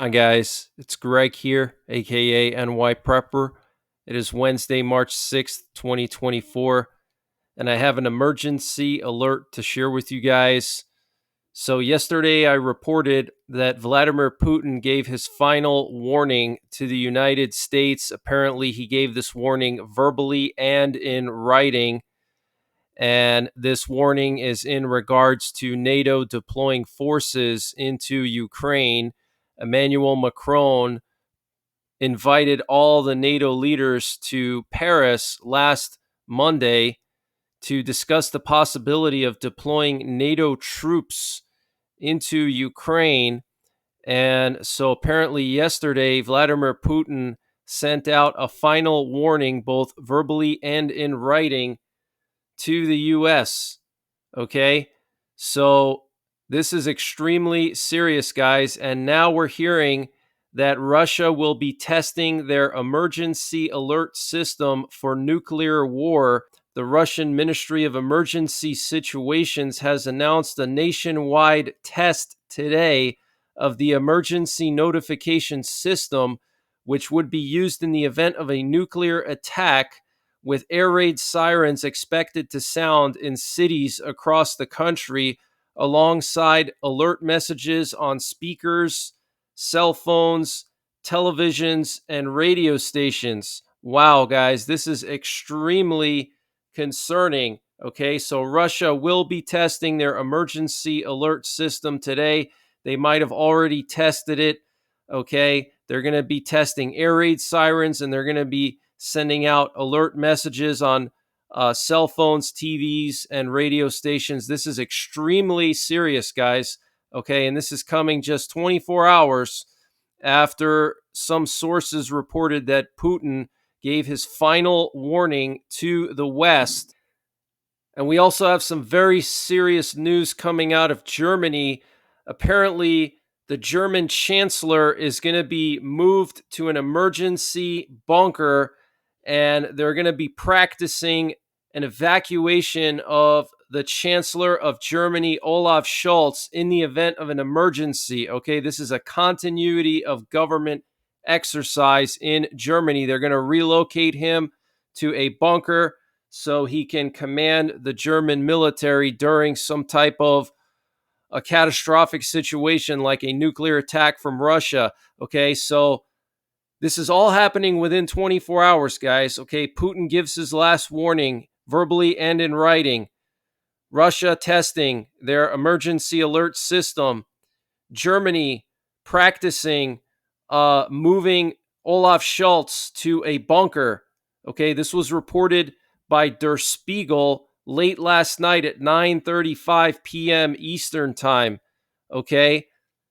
Hi guys, it's Greg here, aka NYPrepper. It is Wednesday, March 6th, 2024, and I have an emergency alert to share with you guys. So, yesterday I reported that Vladimir Putin gave his final warning to the United States. Apparently, he gave this warning verbally and in writing. And this warning is in regards to NATO deploying forces into Ukraine. Emmanuel Macron invited all the NATO leaders to Paris last Monday to discuss the possibility of deploying NATO troops into Ukraine. And so apparently yesterday, Vladimir Putin sent out a final warning, both verbally and in writing, to the US. Okay. So this is extremely serious, guys. And now we're hearing that Russia will be testing their emergency alert system for nuclear war. The Russian Ministry of Emergency Situations has announced a nationwide test today of the emergency notification system, which would be used in the event of a nuclear attack, with air raid sirens expected to sound in cities across the country, alongside alert messages on speakers, cell phones, televisions, and radio stations. Wow, guys, this is extremely concerning. Okay, so Russia will be testing their emergency alert system today. They might have already tested it. Okay, they're going to be testing air raid sirens, and they're going to be sending out alert messages on cell phones, TVs, and radio stations. This is extremely serious, guys. Okay, and this is coming just 24 hours after some sources reported that Putin gave his final warning to the West. And we also have some very serious news coming out of Germany. Apparently, the German Chancellor is going to be moved to an emergency bunker, and they're going to be practicing an evacuation of the Chancellor of Germany, Olaf Scholz, in the event of an emergency. Okay, this is a continuity of government exercise in Germany. They're going to relocate him to a bunker so he can command the German military during some type of a catastrophic situation like a nuclear attack from Russia. Okay, so this is all happening within 24 hours, guys. Okay, Putin gives his last warning verbally and in writing. Russia testing their emergency alert system. Germany practicing moving Olaf Scholz to a bunker. Okay, this was reported by Der Spiegel late last night at 9:35 p.m. Eastern Time. Okay,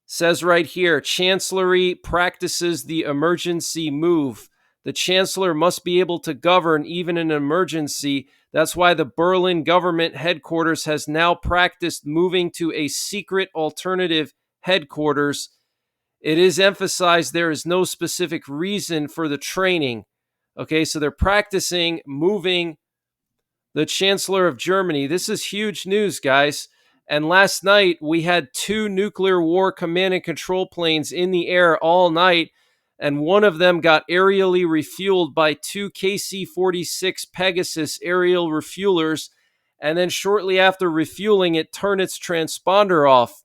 says right here, Chancellery practices the emergency move. The Chancellor must be able to govern even in an emergency. That's why the Berlin government headquarters has now practiced moving to a secret alternative headquarters. It is emphasized there is no specific reason for the training. Okay, so they're practicing moving the Chancellor of Germany. This is huge news, guys. And last night, we had 2 nuclear war command and control planes in the air all night, and one of them got aerially refueled by 2 KC-46 Pegasus aerial refuelers, and then shortly after refueling, it turned its transponder off.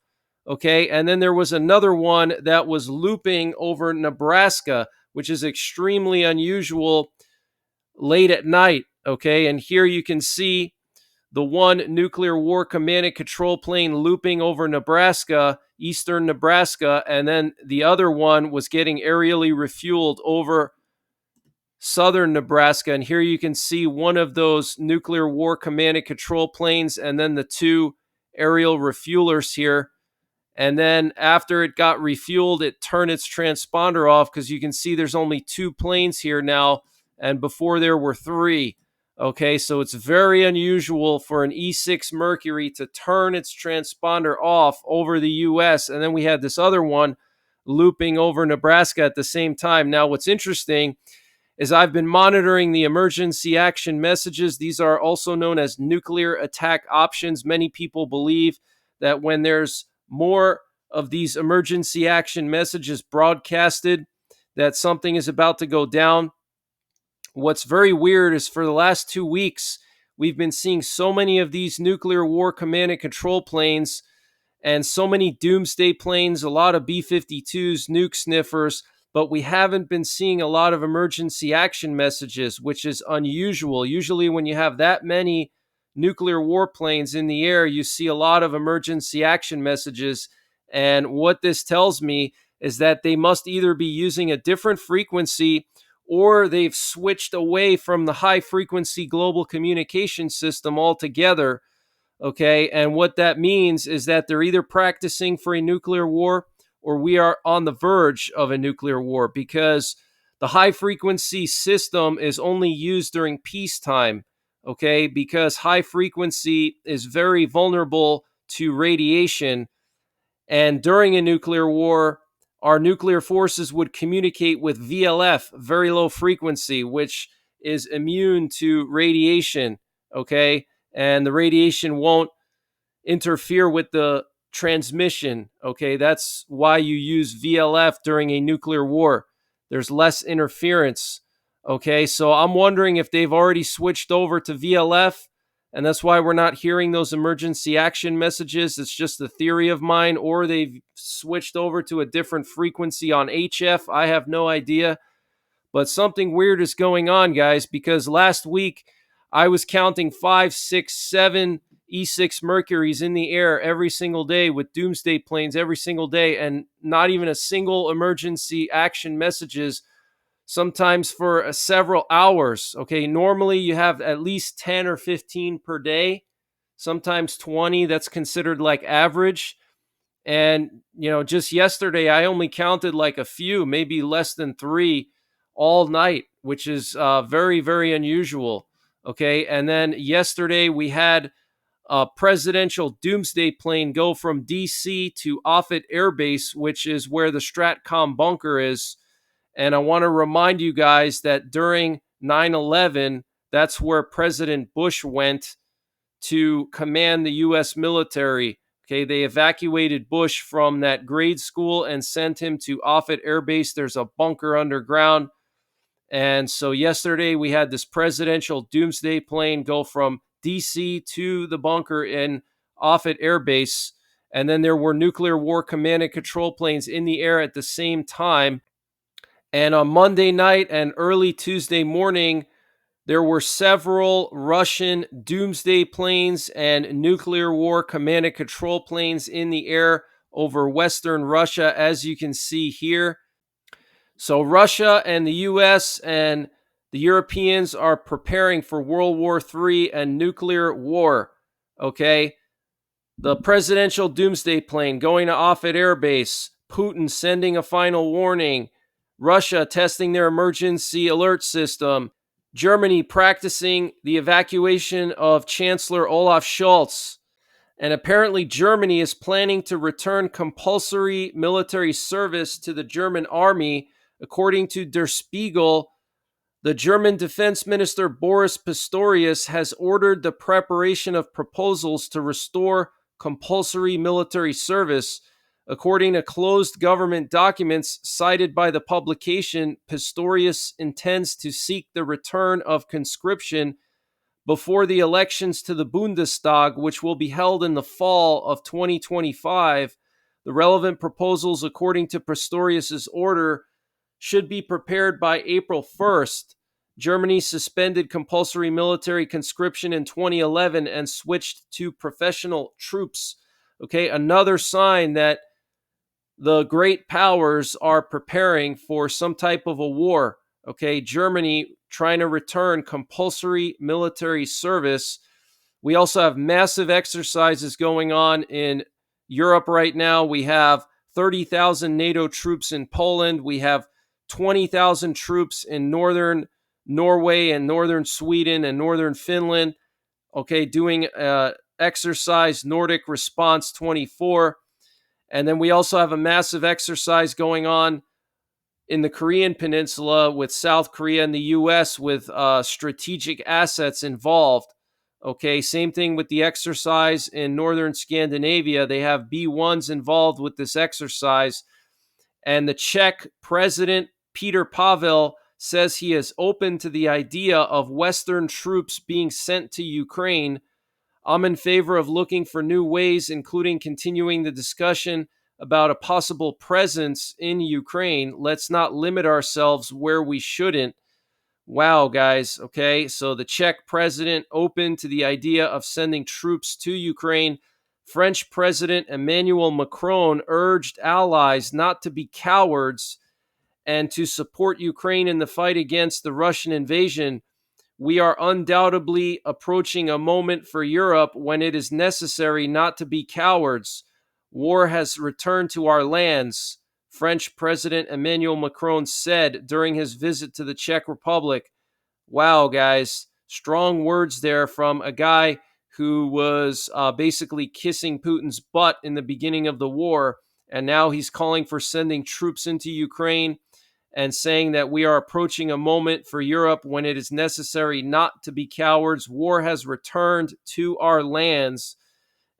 Okay, and then there was another one that was looping over Nebraska, which is extremely unusual late at night. Okay, and here you can see the one nuclear war command and control plane looping over Nebraska, eastern Nebraska, and then the other one was getting aerially refueled over southern Nebraska. And here you can see one of those nuclear war command and control planes, and then the 2 aerial refuelers here. And then after it got refueled, it turned its transponder off, because you can see there's only 2 planes here now, and before there were 3. Okay, so it's very unusual for an E-6 Mercury to turn its transponder off over the U.S. And then we had this other one looping over Nebraska at the same time. Now, what's interesting is I've been monitoring the emergency action messages. These are also known as nuclear attack options. Many people believe that when there's more of these emergency action messages broadcasted that something is about to go down. What's very weird is for the last 2 weeks, we've been seeing so many of these nuclear war command and control planes and so many doomsday planes, a lot of B 52s, nuke sniffers, but we haven't been seeing a lot of emergency action messages, which is unusual. Usually, when you have that many nuclear warplanes in the air, you see a lot of emergency action messages. And what this tells me is that they must either be using a different frequency or they've switched away from the high frequency global communication system altogether. Okay. And what that means is that they're either practicing for a nuclear war or we are on the verge of a nuclear war, because the high frequency system is only used during peacetime. Okay. Because high frequency is very vulnerable to radiation. And during a nuclear war, our nuclear forces would communicate with VLF, very low frequency, which is immune to radiation. Okay. And the radiation won't interfere with the transmission. Okay. That's why you use VLF during a nuclear war. There's less interference. Okay. So I'm wondering if they've already switched over to VLF, and that's why we're not hearing those emergency action messages. It's just a theory of mine, or they've switched over to a different frequency on HF. I have no idea. But something weird is going on, guys, because last week I was counting 5, 6, 7 E6 Mercuries in the air every single day with doomsday planes every single day, and not even a single emergency action messages, sometimes for several hours. Okay, normally you have at least 10 or 15 per day, sometimes 20. That's considered like average. And, just yesterday, I only counted like a few, maybe less than 3 all night, which is very, very unusual. Okay. And then yesterday, we had a presidential doomsday plane go from DC to Offutt Air Base, which is where the Stratcom bunker is. And I want to remind you guys that during 9/11, that's where President Bush went to command the U.S. military. Okay, they evacuated Bush from that grade school and sent him to Offutt Air Base. There's a bunker underground. And so yesterday we had this presidential doomsday plane go from DC to the bunker in Offutt Air Base. And then there were nuclear war command and control planes in the air at the same time. And on Monday night and early Tuesday morning, there were several Russian doomsday planes and nuclear war command and control planes in the air over Western Russia, as you can see here. So Russia and the US and the Europeans are preparing for World War III and nuclear war. Okay. The presidential doomsday plane going to Offutt Air Base, Putin sending a final warning, Russia testing their emergency alert system, Germany practicing the evacuation of Chancellor Olaf Scholz. And apparently Germany is planning to return compulsory military service to the German army. According to Der Spiegel, the German Defense Minister Boris Pistorius has ordered the preparation of proposals to restore compulsory military service. According to closed government documents cited by the publication, Pistorius intends to seek the return of conscription before the elections to the Bundestag, which will be held in the fall of 2025. The relevant proposals, according to Pistorius's order, should be prepared by April 1st. Germany suspended compulsory military conscription in 2011 and switched to professional troops. Okay, another sign that the great powers are preparing for some type of a war. Okay, Germany trying to return compulsory military service. We also have massive exercises going on in Europe right now. We have 30,000 NATO troops in Poland. We have 20,000 troops in northern Norway and northern Sweden and northern Finland. Okay, doing exercise Nordic Response 24. And then we also have a massive exercise going on in the Korean Peninsula with South Korea and the U.S. with strategic assets involved. Okay, same thing with the exercise in northern Scandinavia. They have B-1s involved with this exercise. And the Czech president, Peter Pavel, says he is open to the idea of Western troops being sent to Ukraine. I'm in favor of looking for new ways, including continuing the discussion about a possible presence in Ukraine. Let's not limit ourselves where we shouldn't. Wow, guys. Okay, so the Czech president open to the idea of sending troops to Ukraine. French President Emmanuel Macron urged allies not to be cowards and to support Ukraine in the fight against the Russian invasion. We are undoubtedly approaching a moment for Europe when it is necessary not to be cowards. War has returned to our lands, French President Emmanuel Macron said during his visit to the Czech Republic. Wow, guys, strong words there from a guy who was basically kissing Putin's butt in the beginning of the war. And now he's calling for sending troops into Ukraine and saying that we are approaching a moment for Europe when it is necessary not to be cowards. War has returned to our lands.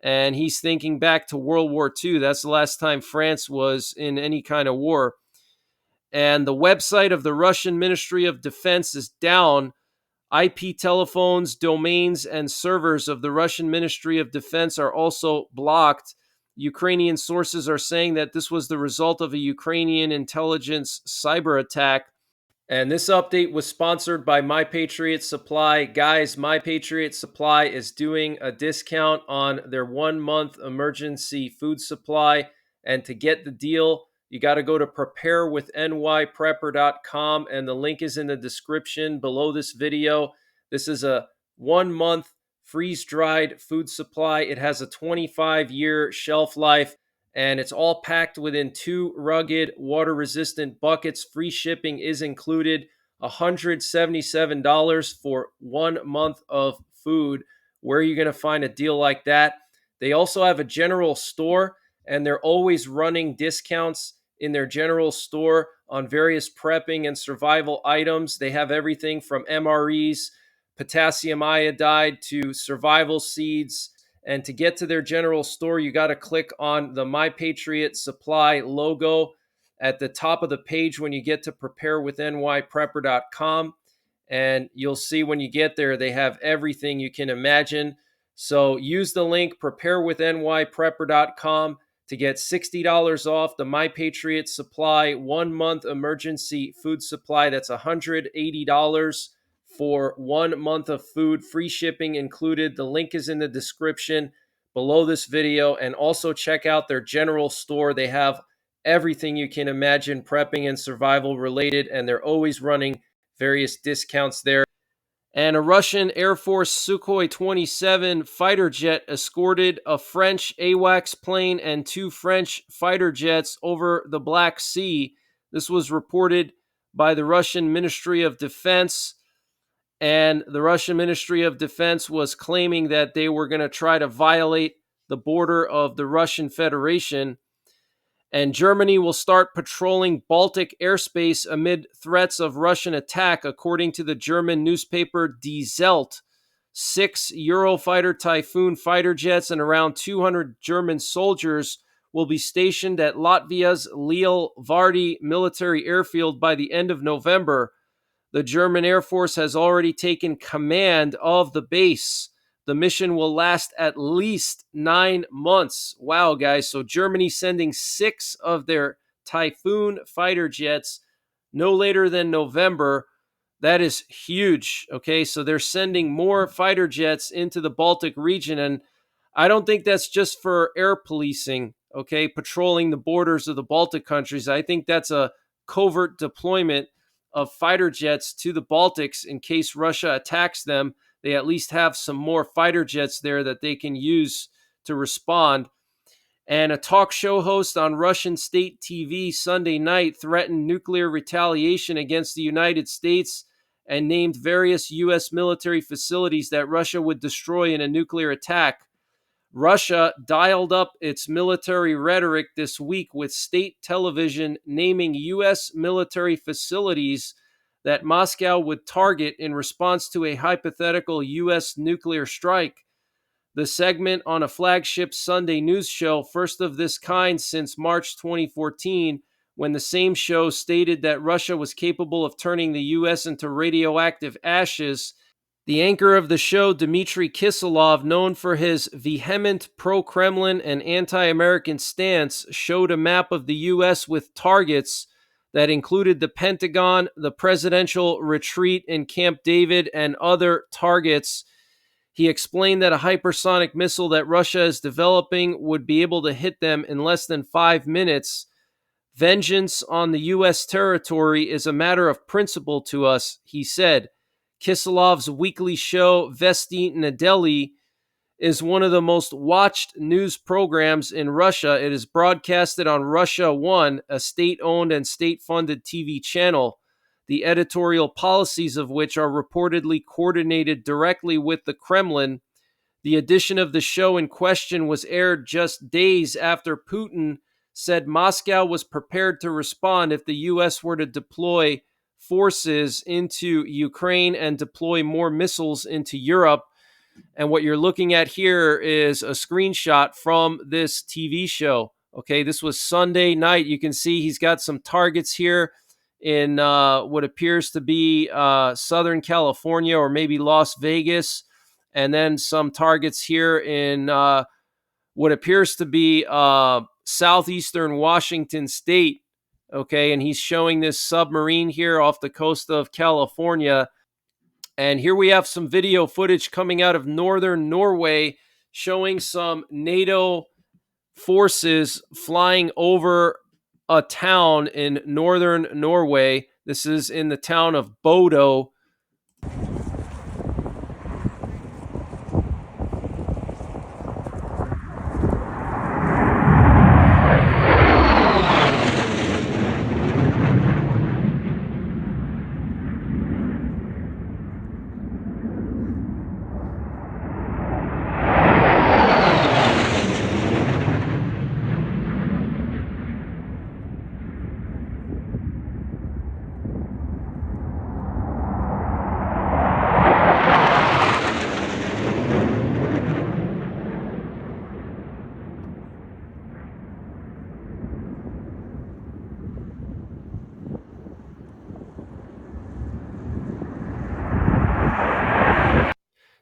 And he's thinking back to World War II. That's the last time France was in any kind of war. And the website of the Russian Ministry of Defense is down. IP telephones, domains, and servers of the Russian Ministry of Defense are also blocked. Ukrainian sources are saying that this was the result of a Ukrainian intelligence cyber attack. And this update was sponsored by Patriot Supply. Guys, Patriot Supply is doing a discount on their 1-month emergency food supply. And to get the deal, you got to go to preparewithnyprepper.com, and the link is in the description below this video. This is a 1-month freeze-dried food supply. It has a 25-year shelf life, and it's all packed within 2 rugged, water-resistant buckets. Free shipping is included. $177 for 1 month of food. Where are you going to find a deal like that? They also have a general store, and they're always running discounts in their general store on various prepping and survival items. They have everything from MREs, potassium iodide, to survival seeds. And to get to their general store, you got to click on the Patriot Supply logo at the top of the page when you get to preparewithnyprepper.com. And you'll see when you get there, they have everything you can imagine. So use the link preparewithnyprepper.com to get $60 off the Patriot Supply 1-month emergency food supply. That's $180 for 1 month of food, free shipping included. The link is in the description below this video. And also check out their general store. They have everything you can imagine prepping and survival related, and they're always running various discounts there. And a Russian Air Force Sukhoi 27 fighter jet escorted a French AWACS plane and 2 French fighter jets over the Black Sea. This was reported by the Russian Ministry of Defense. And the Russian Ministry of Defense was claiming that they were going to try to violate the border of the Russian Federation. And Germany will start patrolling Baltic airspace amid threats of Russian attack, according to the German newspaper Die Welt. 6 Eurofighter Typhoon fighter jets and around 200 German soldiers will be stationed at Latvia's Lielvardi military airfield by the end of November. The German Air Force has already taken command of the base. The mission will last at least 9 months. Wow, guys. So Germany sending 6 of their Typhoon fighter jets no later than November. That is huge. Okay, so they're sending more fighter jets into the Baltic region. And I don't think that's just for air policing, okay, patrolling the borders of the Baltic countries. I think that's a covert deployment of fighter jets to the Baltics in case Russia attacks them. They at least have some more fighter jets there that they can use to respond. And a talk show host on Russian state TV Sunday night threatened nuclear retaliation against the United States and named various U.S. military facilities that Russia would destroy in a nuclear attack. Russia dialed up its military rhetoric this week with state television naming U.S. military facilities that Moscow would target in response to a hypothetical U.S. nuclear strike. The segment on a flagship Sunday news show, first of this kind since March 2014, when the same show stated that Russia was capable of turning the U.S. into radioactive ashes. The anchor of the show, Dmitry Kiselov, known for his vehement pro-Kremlin and anti-American stance, showed a map of the U.S. with targets that included the Pentagon, the presidential retreat in Camp David, and other targets. He explained that a hypersonic missile that Russia is developing would be able to hit them in less than 5 minutes. Vengeance on the U.S. territory is a matter of principle to us, he said. Kiselov's weekly show, Vesti Nedeli, is one of the most watched news programs in Russia. It is broadcasted on Russia 1, a state-owned and state-funded TV channel, the editorial policies of which are reportedly coordinated directly with the Kremlin. The edition of the show in question was aired just days after Putin said Moscow was prepared to respond if the U.S. were to deploy forces into Ukraine and deploy more missiles into Europe. And what you're looking at here is a screenshot from this TV show. Okay, this was Sunday night. You can see he's got some targets here in what appears to be Southern California or maybe Las Vegas, and then some targets here in what appears to be southeastern Washington state. Okay, and he's showing this submarine here off the coast of California. And here we have some video footage coming out of northern Norway showing some NATO forces flying over a town in northern Norway. This is in the town of Bodo.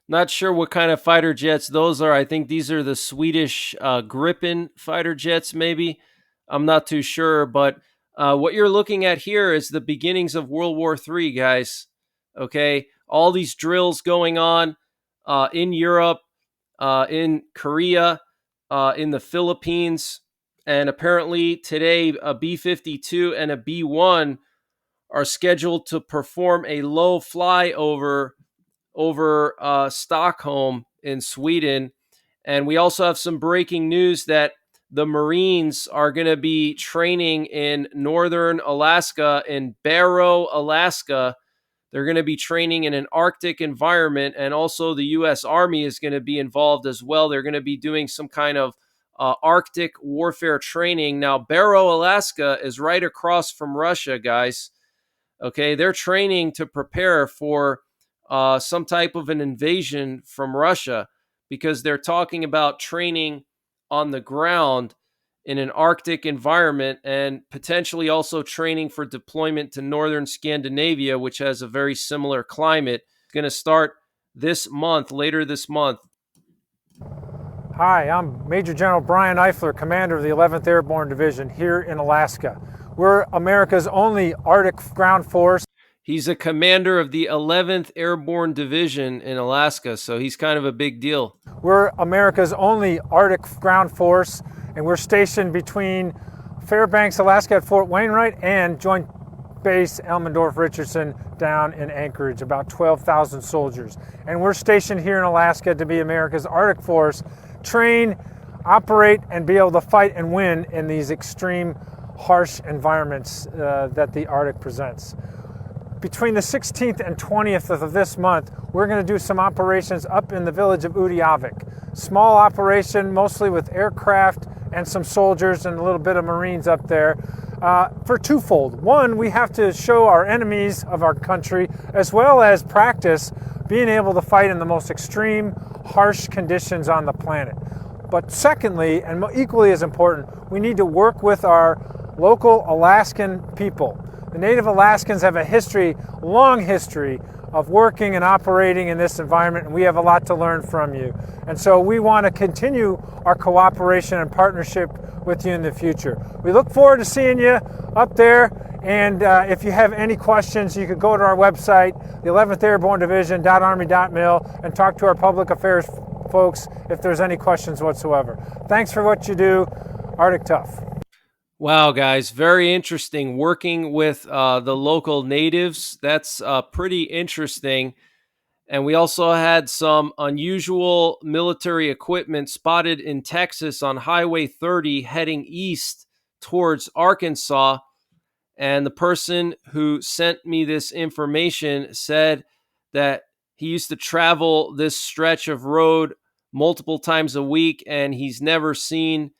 Not sure what kind of fighter jets those are. I think these are the Swedish Gripen fighter jets, maybe. I'm not too sure. But what you're looking at here is the beginnings of World War III, guys. Okay? All these drills going on in Europe, in Korea, in the Philippines. And apparently today, a B-52 and a B-1 are scheduled to perform a low flyover over Stockholm in Sweden. And we also have some breaking news that the Marines are going to be training in northern Alaska, in Barrow, Alaska. They're going to be training in an Arctic environment, and also the U.S. Army is going to be involved as well. They're going to be doing some kind of Arctic warfare training. Now, Barrow, Alaska is right across from Russia, guys. Okay, they're training to prepare for some type of an invasion from Russia, because they're talking about training on the ground in an Arctic environment and potentially also training for deployment to northern Scandinavia, which has a very similar climate. It's going to start this month, later this month. Hi, I'm Major General Brian Eifler, commander of the 11th Airborne Division here in Alaska. We're America's only Arctic ground force. He's a commander of the 11th Airborne Division in Alaska, so he's kind of a big deal. We're America's only Arctic ground force, and we're stationed between Fairbanks, Alaska at Fort Wainwright and Joint Base Elmendorf-Richardson down in Anchorage, about 12,000 soldiers. And we're stationed here in Alaska to be America's Arctic force, train, operate, and be able to fight and win in these extreme, harsh environments that the Arctic presents. Between the 16th and 20th of this month, we're going to do some operations up in the village of Udiavik. Small operation, mostly with aircraft and some soldiers and a little bit of Marines up there. for twofold. One, we have to show our enemies of our country, as well as practice being able to fight in the most extreme, harsh conditions on the planet. But secondly, and equally as important, we need to work with our local Alaskan people. The Native Alaskans have a history, long history, of working and operating in this environment, and we have a lot to learn from you. And so we want to continue our cooperation and partnership with you in the future. We look forward to seeing you up there, and if you have any questions, you could go to our website, the 11th Airborne Division.Army.mil, and talk to our public affairs folks if there's any questions whatsoever. Thanks for what you do, Arctic Tough. Wow, guys, very interesting. Working with the local natives, that's pretty interesting. And we also had some unusual military equipment spotted in Texas on Highway 30 heading east towards Arkansas. And the person who sent me this information said that he used to travel this stretch of road multiple times a week, and he's never seen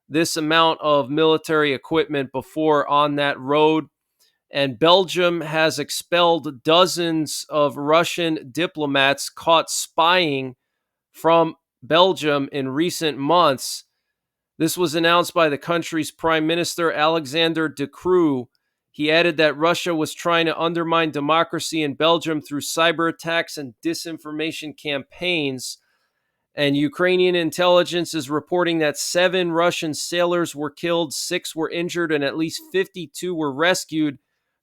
this amount of military equipment before on that road. And Belgium has expelled dozens of Russian diplomats caught spying from Belgium in recent months. This was announced by the country's Prime Minister, Alexander De Croo. He added that Russia was trying to undermine democracy in Belgium through cyber attacks and disinformation campaigns. And Ukrainian intelligence is reporting that 7 Russian sailors were killed, 6 were injured, and at least 52 were rescued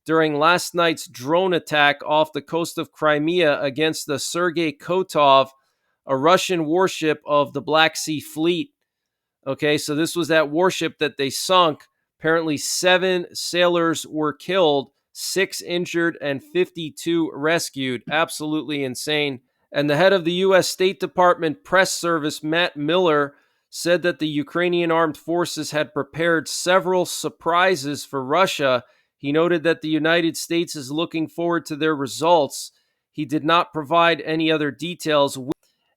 during last night's drone attack off the coast of Crimea against the Sergei Kotov, a Russian warship of the Black Sea Fleet. Okay, so this was that warship that they sunk. Apparently 7 sailors were killed, 6 injured, and 52 rescued. Absolutely insane. And the head of the U.S. State Department press service, Matt Miller, said that the Ukrainian armed forces had prepared several surprises for Russia. He noted that the United States is looking forward to their results. He did not provide any other details.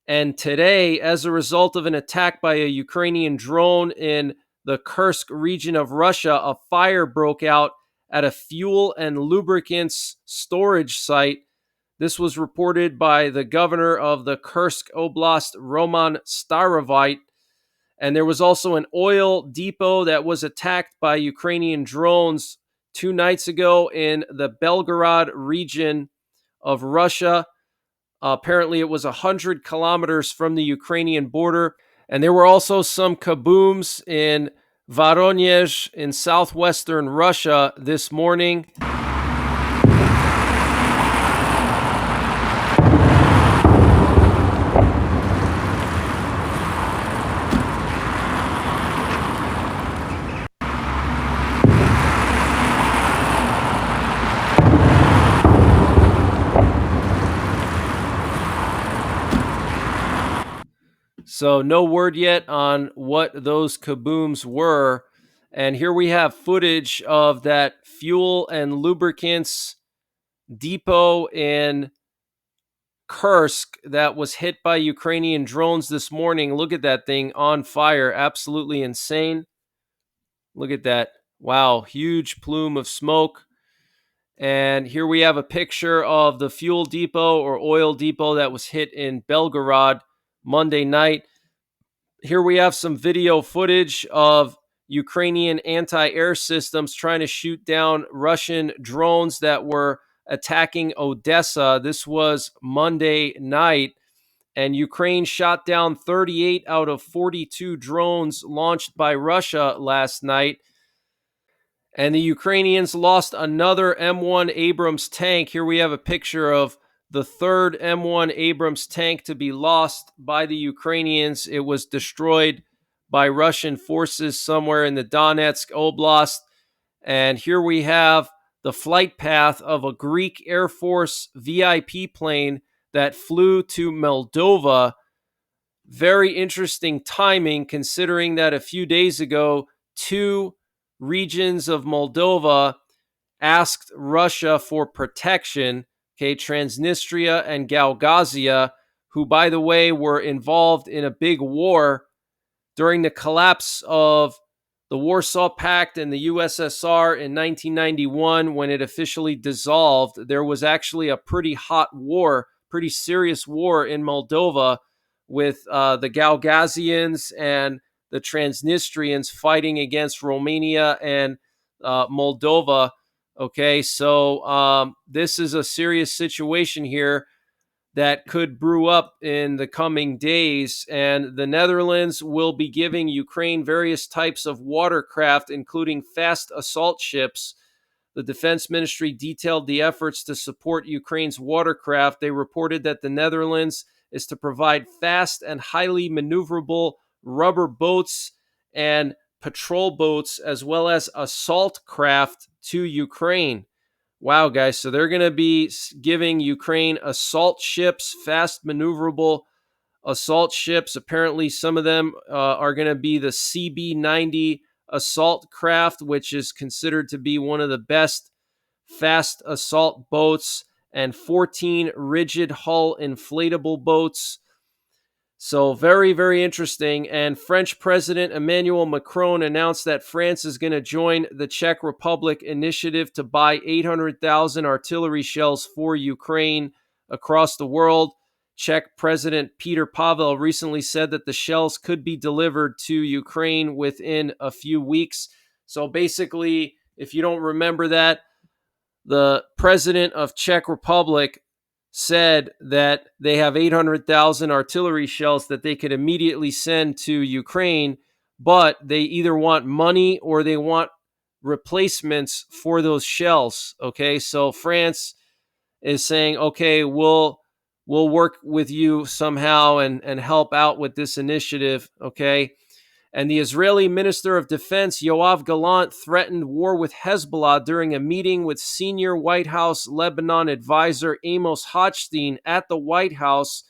And today, as a result of an attack by a Ukrainian drone in the Kursk region of Russia, a fire broke out at a fuel and lubricants storage site. This was reported by the governor of the Kursk Oblast, Roman Starovite. And there was also an oil depot that was attacked by Ukrainian drones 2 nights ago in the Belgorod region of Russia. Apparently, it was 100 kilometers from the Ukrainian border. And there were also some kabooms in Voronezh in southwestern Russia this morning. So no word yet on what those kabooms were. And here we have footage of that fuel and lubricants depot in Kursk that was hit by Ukrainian drones this morning. Look at that thing on fire. Absolutely insane. Look at that. Wow, huge plume of smoke. And here we have a picture of the fuel depot or oil depot that was hit in Belgorod Monday night. Here we have some video footage of Ukrainian anti-air systems trying to shoot down Russian drones that were attacking Odessa. This was Monday night, and Ukraine shot down 38 out of 42 drones launched by Russia last night. And the Ukrainians lost another M1 Abrams tank. Here we have a picture of the third M1 Abrams tank to be lost by the Ukrainians. It was destroyed by Russian forces somewhere in the Donetsk Oblast. And here we have the flight path of a Greek Air Force VIP plane that flew to Moldova. Very interesting timing, considering that a few days ago, 2 regions of Moldova asked Russia for protection. Okay, Transnistria and Gagauzia, who, by the way, were involved in a big war during the collapse of the Warsaw Pact and the USSR in 1991, when it officially dissolved, there was actually a pretty hot war, pretty serious war in Moldova with the Gagauzes and the Transnistrians fighting against Romania and Moldova. Okay, so this is a serious situation here that could brew up in the coming days. And the Netherlands will be giving Ukraine various types of watercraft, including fast assault ships. The Defense Ministry detailed the efforts to support Ukraine's watercraft. They reported that the Netherlands is to provide fast and highly maneuverable rubber boats and patrol boats, as well as assault craft to Ukraine. Wow, guys. So they're going to be giving Ukraine assault ships, fast maneuverable assault ships. Apparently, some of them are going to be the CB-90 assault craft, which is considered to be one of the best fast assault boats, and 14 rigid hull inflatable boats. So very, very interesting. And French President Emmanuel Macron announced that France is going to join the Czech Republic initiative to buy 800,000 artillery shells for Ukraine across the world. Czech President Peter Pavel recently said that the shells could be delivered to Ukraine within a few weeks. So basically, if you don't remember that, the president of Czech Republic said that they have 800,000 artillery shells that they could immediately send to Ukraine, but they either want money or they want replacements for those shells. Okay, so France is saying, okay, we'll work with you somehow and help out with this initiative. Okay. And the Israeli Minister of Defense, Yoav Gallant, threatened war with Hezbollah during a meeting with senior White House Lebanon advisor Amos Hochstein at the White House.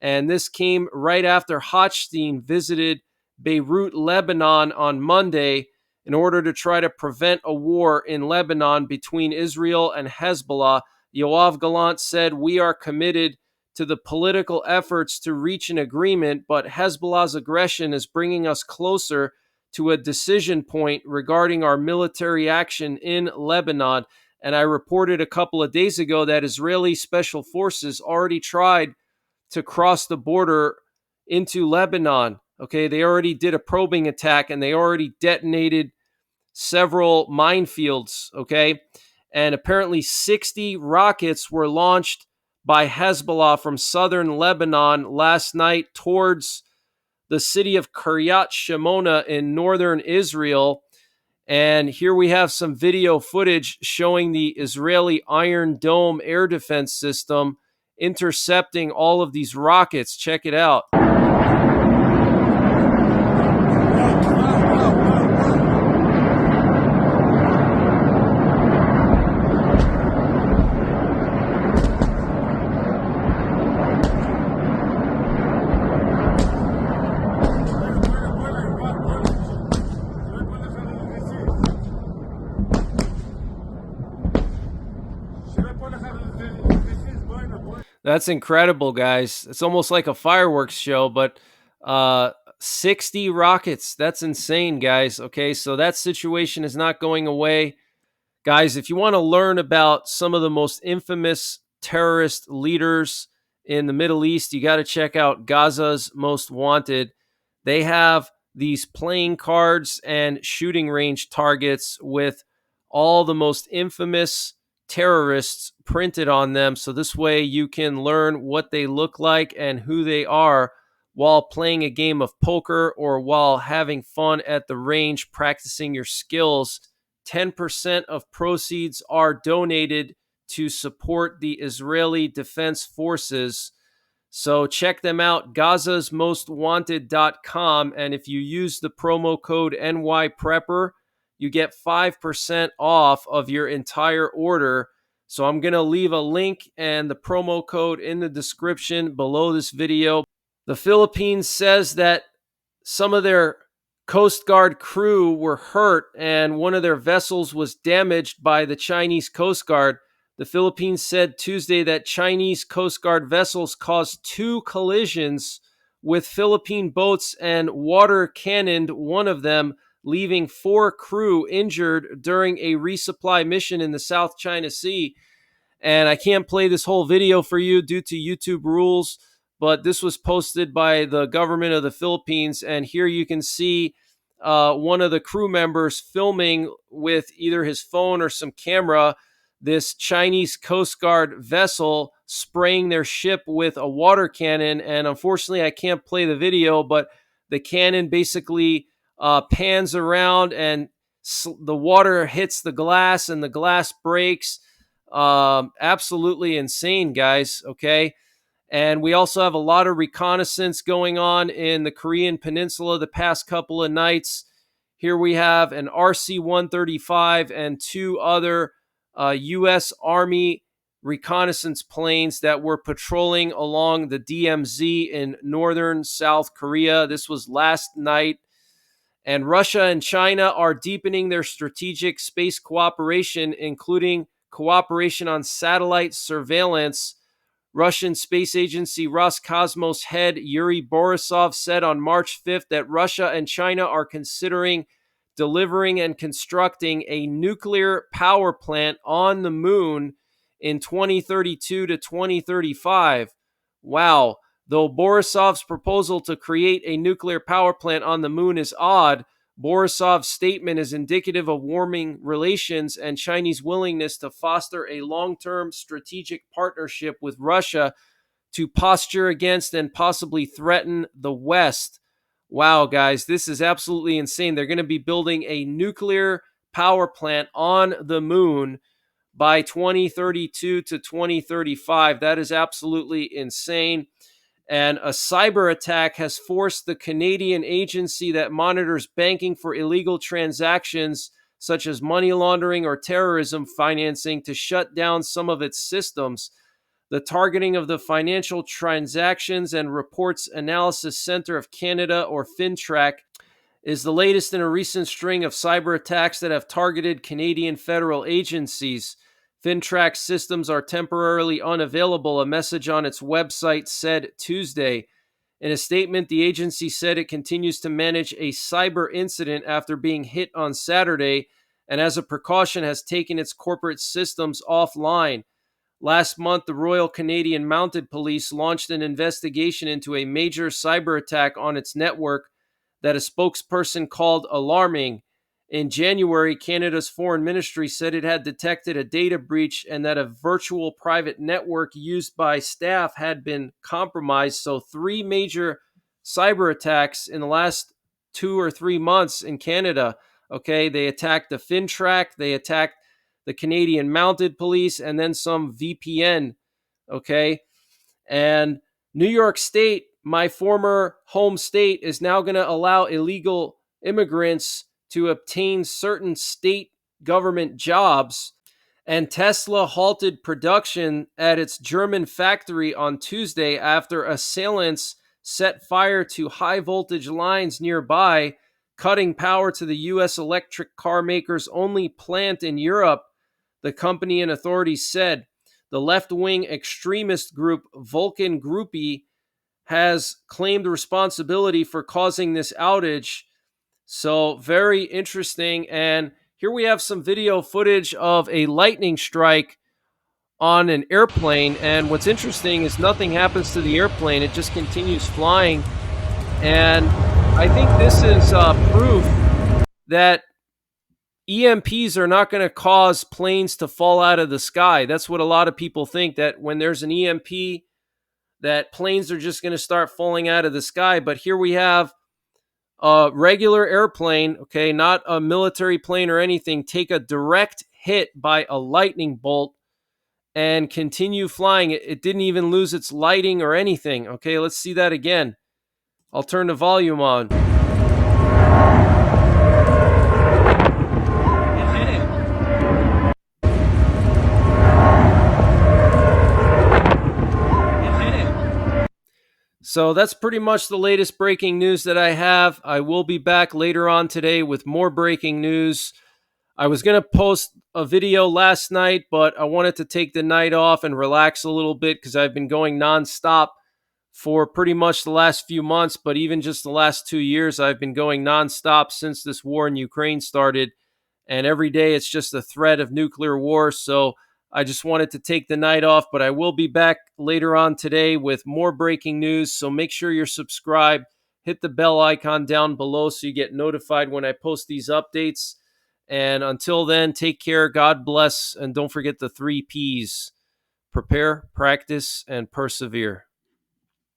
And this came right after Hochstein visited Beirut, Lebanon on Monday in order to try to prevent a war in Lebanon between Israel and Hezbollah. Yoav Gallant said, "We are committed to the political efforts to reach an agreement, but Hezbollah's aggression is bringing us closer to a decision point regarding our military action in Lebanon." And I reported a couple of days ago that Israeli special forces already tried to cross the border into Lebanon. Okay, they already did a probing attack and they already detonated several minefields. Okay, and apparently 60 rockets were launched by Hezbollah from southern Lebanon last night towards the city of Kiryat Shimona in northern Israel. And here we have some video footage showing the Israeli Iron Dome air defense system intercepting all of these rockets. Check it out. That's incredible, guys. It's almost like a fireworks show, but 60 rockets. That's insane, guys. Okay, so that situation is not going away. Guys, if you want to learn about some of the most infamous terrorist leaders in the Middle East, you got to check out Gaza's Most Wanted. They have these playing cards and shooting range targets with all the most infamous terrorists printed on them. So this way you can learn what they look like and who they are while playing a game of poker or while having fun at the range, practicing your skills. 10% of proceeds are donated to support the Israeli Defense Forces. So check them out, gazasmostwanted.com. And if you use the promo code NYPrepper, you get 5% off of your entire order. So I'm going to leave a link and the promo code in the description below this video. The Philippines says that some of their Coast Guard crew were hurt and one of their vessels was damaged by the Chinese Coast Guard. The Philippines said Tuesday that Chinese Coast Guard vessels caused 2 collisions with Philippine boats and water cannoned one of them, leaving 4 crew injured during a resupply mission in the South China Sea. And I can't play this whole video for you due to YouTube rules, but this was posted by the government of the Philippines. And here you can see one of the crew members filming with either his phone or some camera this Chinese Coast Guard vessel spraying their ship with a water cannon. And unfortunately, I can't play the video, but the cannon basically pans around and the water hits the glass and the glass breaks. Absolutely insane, guys. Okay. And we also have a lot of reconnaissance going on in the Korean Peninsula the past couple of nights. Here we have an RC-135 and 2 other U.S. Army reconnaissance planes that were patrolling along the DMZ in northern South Korea. This was last night. And Russia and China are deepening their strategic space cooperation, including cooperation on satellite surveillance. Russian space agency Roscosmos head Yuri Borisov said on March 5th that Russia and China are considering delivering and constructing a nuclear power plant on the moon in 2032 to 2035. Wow. Though Borisov's proposal to create a nuclear power plant on the moon is odd, Borisov's statement is indicative of warming relations and Chinese willingness to foster a long-term strategic partnership with Russia to posture against and possibly threaten the West. Wow, guys, this is absolutely insane. They're going to be building a nuclear power plant on the moon by 2032 to 2035. That is absolutely insane. And a cyber attack has forced the Canadian agency that monitors banking for illegal transactions, such as money laundering or terrorism financing, to shut down some of its systems. The targeting of the Financial Transactions and Reports Analysis Center of Canada, or FinTrack, is the latest in a recent string of cyber attacks that have targeted Canadian federal agencies. FinTrack's systems are temporarily unavailable, a message on its website said Tuesday. In a statement, the agency said it continues to manage a cyber incident after being hit on Saturday, and as a precaution has taken its corporate systems offline. Last month, the Royal Canadian Mounted Police launched an investigation into a major cyber attack on its network that a spokesperson called alarming. In January, Canada's Foreign Ministry said it had detected a data breach and that a virtual private network used by staff had been compromised. So 3 major cyber attacks in the last 2 or 3 months in Canada. Okay, they attacked the FinTrack, they attacked the Canadian Mounted Police, and then some VPN. Okay, and New York State, my former home state, is now going to allow illegal immigrants to obtain certain state government jobs. And Tesla halted production at its German factory on Tuesday after assailants set fire to high voltage lines nearby, cutting power to the U.S. electric car maker's only plant in Europe, the company and authorities said. The left-wing extremist group Vulcan Groupie has claimed responsibility for causing this outage. So very interesting. And here we have some video footage of a lightning strike on an airplane. And what's interesting is nothing happens to the airplane. It just continues flying. And I think this is proof that EMPs are not going to cause planes to fall out of the sky. That's what a lot of people think, that when there's an EMP, that planes are just going to start falling out of the sky. But here we have a regular airplane, okay, not a military plane or anything, take a direct hit by a lightning bolt and continue flying. It didn't even lose its lighting or anything. Okay, let's see that again. I'll turn the volume on. So that's pretty much the latest breaking news that I have. I will be back later on today with more breaking news. I was going to post a video last night, but I wanted to take the night off and relax a little bit because I've been going nonstop for pretty much the last few months, but even just the last 2 years, I've been going nonstop since this war in Ukraine started. And every day it's just a threat of nuclear war. So I just wanted to take the night off, but I will be back later on today with more breaking news. So make sure you're subscribed. Hit the bell icon down below so you get notified when I post these updates. And until then, take care, God bless, and don't forget the 3 Ps: prepare, practice, and persevere.